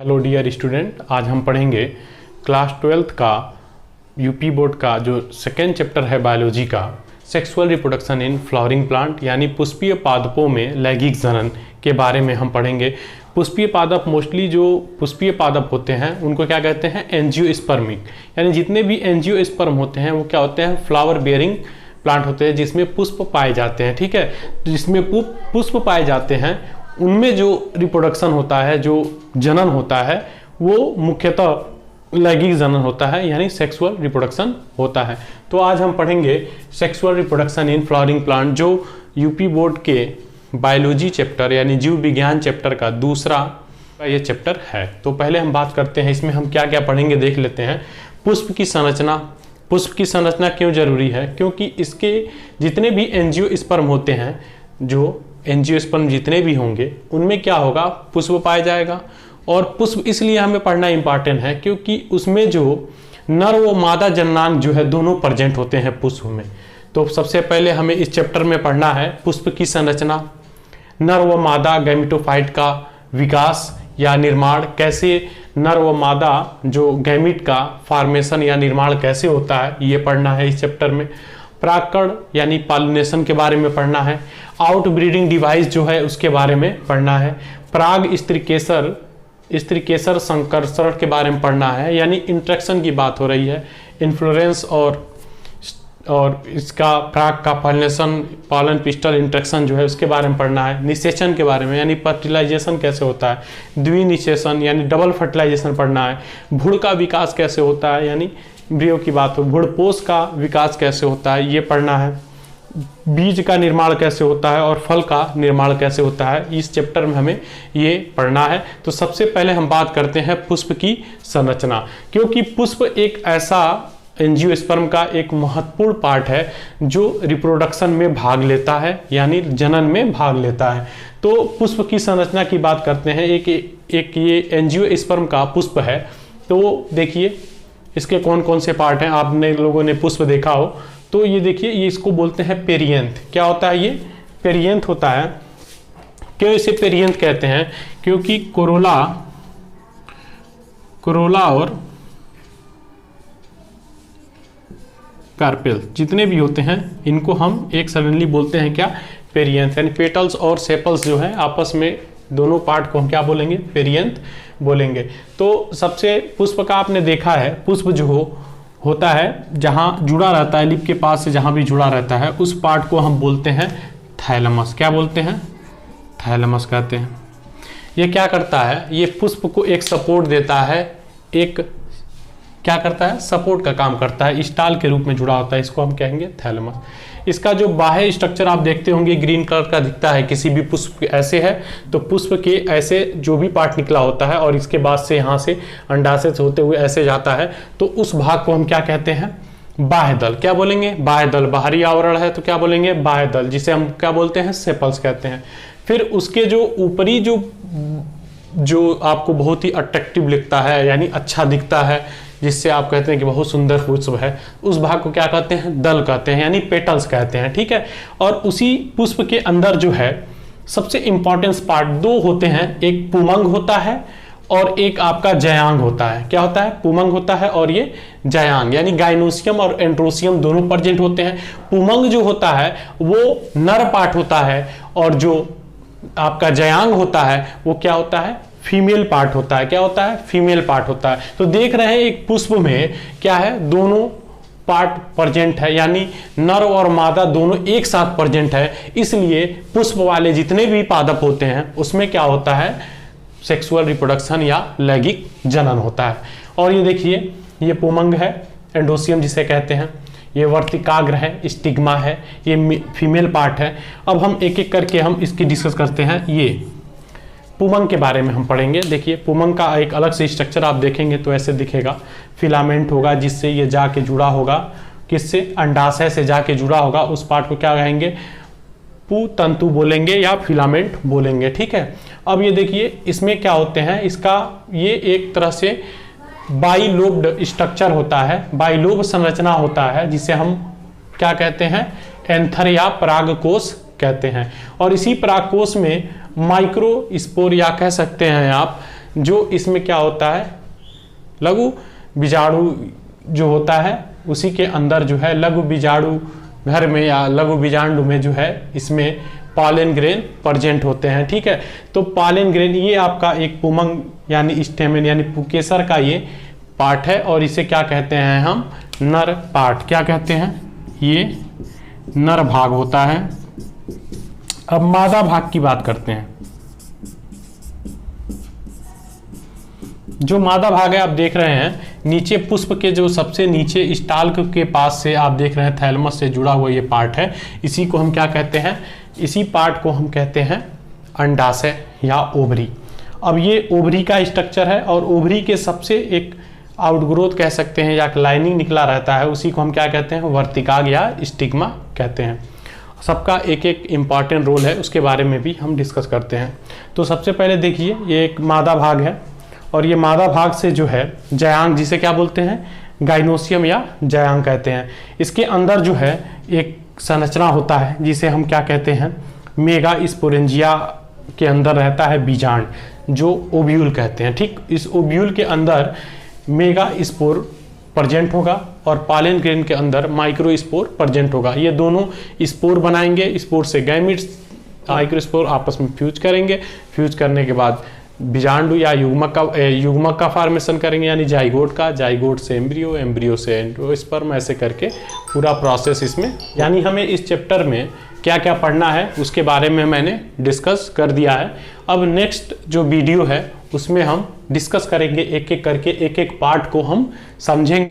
Hello dear student, आज हम पढ़ेंगे क्लास 12th का यूपी बोर्ड का जो सेकेंड चैप्टर है बायोलॉजी का, sexual reproduction in flowering plant यानी पुष्पीय पादपों में लैंगिक जनन के बारे में हम पढ़ेंगे। पुष्पीय पादप मोस्टली जो पुष्पीय पादप होते हैं उनको क्या कहते हैं, एंजियोस्पर्मिक, यानी जितने भी एंजियोस्पर्म होते हैं वो क्या होते हैं, फ्लावर बियरिंग प्लांट होते हैं जिसमें पुष्प पाए जाते हैं। ठीक है, जिसमें पुष्प पाए जाते हैं उनमें जो रिप्रोडक्शन होता है, जो जनन होता है, वो मुख्यतः लैंगिक जनन होता है यानी सेक्सुअल रिप्रोडक्शन होता है। तो आज हम पढ़ेंगे sexual reproduction in flowering plant, जो यूपी बोर्ड के बायोलॉजी चैप्टर यानी जीव विज्ञान चैप्टर का दूसरा ये चैप्टर है। तो पहले हम बात करते हैं इसमें हम क्या क्या पढ़ेंगे, देख लेते हैं। पुष्प की संरचना। पुष्प की संरचना क्यों जरूरी है? क्योंकि इसके जितने भी एंजियोस्पर्म होते हैं, जो एंजियोस्पर्म जितने भी होंगे उनमें क्या होगा, पुष्प पाया जाएगा। और पुष्प इसलिए हमें पढ़ना इंपॉर्टेंट है क्योंकि उसमें जो नर व मादा जननांग जो है दोनों प्रेजेंट होते हैं पुष्प में। तो सबसे पहले हमें इस चैप्टर में पढ़ना है पुष्प की संरचना, नर व मादा गैमेटोफाइट का विकास या निर्माण, कैसे नर व मादा जो गैमिट का फॉर्मेशन या निर्माण कैसे होता है, ये पढ़ना है इस चैप्टर में। परागकण यानी पॉलिनेशन के बारे में पढ़ना है। आउट ब्रीडिंग डिवाइस जो है उसके बारे में पढ़ना है। पराग स्त्रीकेसर संकर्षण के बारे में पढ़ना है, यानी इंट्रैक्शन की बात हो रही है। इन्फ्लोरेंस और इसका पराग का पॉलिनेशन, पॉलन पिस्टल इंट्रैक्शन जो है उसके बारे में पढ़ना है। निषेचन के बारे में यानी फर्टिलाइजेशन कैसे होता है, द्विनिषेचन यानी डबल फर्टिलाइजेशन पढ़ना है। भ्रूण का विकास कैसे होता है, यानी एम्ब्रियो की बात हो, भ्रूणपोष का विकास कैसे होता है ये पढ़ना है। बीज का निर्माण कैसे होता है और फल का निर्माण कैसे होता है, इस चैप्टर में हमें ये पढ़ना है। तो सबसे पहले हम बात करते हैं पुष्प की संरचना, क्योंकि पुष्प एक ऐसा एंजियोस्पर्म का एक महत्वपूर्ण पार्ट है जो रिप्रोडक्शन में भाग लेता है यानी जनन में भाग लेता है। तो पुष्प की संरचना की बात करते हैं। एक ये एंजियोस्पर्म का पुष्प है। तो देखिए इसके कौन कौन से पार्ट हैं, आपने लोगों ने पुष्प देखा हो तो ये देखिए, ये इसको बोलते हैं पेरियंथ। क्या होता है ये? पेरियंथ होता है। क्यों इसे पेरियंथ कहते हैं? क्योंकि कोरोला और कार्पेल जितने भी होते हैं इनको हम एक सडनली बोलते हैं क्या, पेरियंथ। यानी पेटल्स और सेपल्स जो है आपस में दोनों पार्ट को हम क्या बोलेंगे, पेरियंथ बोलेंगे। तो सबसे पुष्प का आपने देखा है, पुष्प जो होता है जहां जुड़ा रहता है, लिप के पास से जहां भी जुड़ा रहता है उस पार्ट को हम बोलते हैं थैलेमस। क्या बोलते हैं? थैलेमस कहते हैं। ये क्या करता है, ये पुष्प को एक सपोर्ट देता है, एक क्या करता है, सपोर्ट का काम करता है, स्टाल के रूप में जुड़ा होता है, इसको हम कहेंगे थैलेमस। इसका जो बाह्य स्ट्रक्चर आप देखते होंगे ग्रीन कलर का दिखता है, किसी भी पुष्प ऐसे है तो पुष्प के ऐसे जो भी पार्ट निकला होता है और इसके बाद से यहाँ से अंडाशय से होते हुए ऐसे जाता है, तो उस भाग को हम क्या कहते हैं, बाह्य दल। क्या बोलेंगे? बाह्य दल। बाहरी आवरण है तो क्या बोलेंगे, बाह्य दल, जिसे हम क्या बोलते हैं, सेपल्स कहते हैं। फिर उसके जो ऊपरी जो आपको बहुत ही अट्रैक्टिव दिखता है यानी अच्छा दिखता है, जिससे आप कहते हैं कि बहुत सुंदर पुष्प है, उस भाग को क्या कहते हैं, दल कहते हैं यानी पेटल्स कहते हैं। ठीक है, और उसी पुष्प के अंदर जो है सबसे इंपॉर्टेंट पार्ट दो होते हैं, एक पुमंग होता है और एक आपका जयांग होता है। क्या होता है? पुमंग होता है और ये जयांग, यानी गाइनोसियम और एंड्रोसियम दोनों प्रेजेंट होते हैं। पुमंग जो होता है वो नर पार्ट होता है और जो आपका जयांग होता है वो क्या होता है, फीमेल पार्ट होता है। क्या होता है? फीमेल पार्ट होता है। तो देख रहे हैं एक पुष्प में क्या है, दोनों पार्ट प्रेजेंट है, यानी नर और मादा दोनों एक साथ प्रेजेंट है। इसलिए पुष्प वाले जितने भी पादप होते हैं उसमें क्या होता है, सेक्सुअल रिप्रोडक्शन या लैंगिक जनन होता है। और ये देखिए, ये पुमंग है, एंडोसियम जिसे कहते हैं, ये वर्तिकाग्र है, स्टिग्मा है, ये फीमेल पार्ट है। अब हम एक एक करके हम इसकी डिस्कस करते हैं। ये पुमंग के बारे में हम पढ़ेंगे। देखिए पुमंग का एक अलग से स्ट्रक्चर आप देखेंगे तो ऐसे दिखेगा, फिलामेंट होगा जिससे ये जाके जुड़ा होगा, किससे, अंडाशय से जाके जुड़ा होगा, उस पार्ट को क्या कहेंगे, पुतंतु बोलेंगे या फिलामेंट बोलेंगे। ठीक है, अब ये देखिए इसमें क्या होते हैं, इसका ये एक तरह से बाइलोब्ड स्ट्रक्चर होता है, बाइलोब संरचना होता है, जिसे हम क्या कहते हैं, एंथर या परागकोश कहते हैं। और इसी परागकोश में माइक्रो स्पोर या कह सकते हैं आप जो इसमें क्या होता है, लघु बीजाणु जो होता है उसी के अंदर जो है लघु बीजाणु घर में या लघु बीजांडु में जो है इसमें पॉलन ग्रेन प्रेजेंट होते हैं। ठीक है, तो पॉलन ग्रेन ये आपका एक पुमंग यानी स्टेमेन यानी पुकेसर का ये पार्ट है और इसे क्या कहते हैं हम, नर पार्ट। क्या कहते हैं, ये नर भाग होता है। अब मादा भाग की बात करते हैं। जो मादा भाग है आप देख रहे हैं नीचे पुष्प के जो सबसे नीचे स्टाल्क के पास से आप देख रहे हैं थैलमस से जुड़ा हुआ ये पार्ट है। इसी को हम क्या कहते हैं, इसी पार्ट को हम कहते हैं अंडाशय या ओवरी। अब ये ओवरी का स्ट्रक्चर है और ओवरी के सबसे एक आउटग्रोथ कह सकते हैं या लाइनिंग निकला रहता है, उसी को हम क्या कहते हैं, वर्तिकाग या स्टिग्मा कहते हैं। सबका एक एक इम्पॉर्टेंट रोल है, उसके बारे में भी हम डिस्कस करते हैं। तो सबसे पहले देखिए ये एक मादा भाग है और ये मादा भाग से जो है जयांग, जिसे क्या बोलते हैं, गाइनोसियम या जयांग कहते हैं। इसके अंदर जो है एक संरचना होता है जिसे हम क्या कहते हैं, मेगा स्पोरेंजिया के अंदर रहता है बीजांड, जो ओव्यूल कहते हैं। ठीक, इस ओव्यूल के अंदर मेगा स्पोर प्रेजेंट होगा और पॉलन ग्रेन के अंदर माइक्रो स्पोर प्रेजेंट होगा। ये दोनों स्पोर बनाएंगे, स्पोर से गैमिट्स माइक्रोस्पोर आपस में फ्यूज करेंगे। फ्यूज करने के बाद बीजांडु या युग्मक का फॉर्मेशन करेंगे यानी जाइगोट का, जाइगोट से एम्ब्रियो, एम्ब्रियो से एंडोस्पर्म, ऐसे करके पूरा प्रोसेस इसमें। यानी हमें इस चैप्टर में क्या क्या पढ़ना है उसके बारे में मैंने डिस्कस कर दिया है। अब नेक्स्ट जो वीडियो है उसमें हम डिस्कस करेंगे, एक एक करके एक एक पार्ट को हम समझेंगे।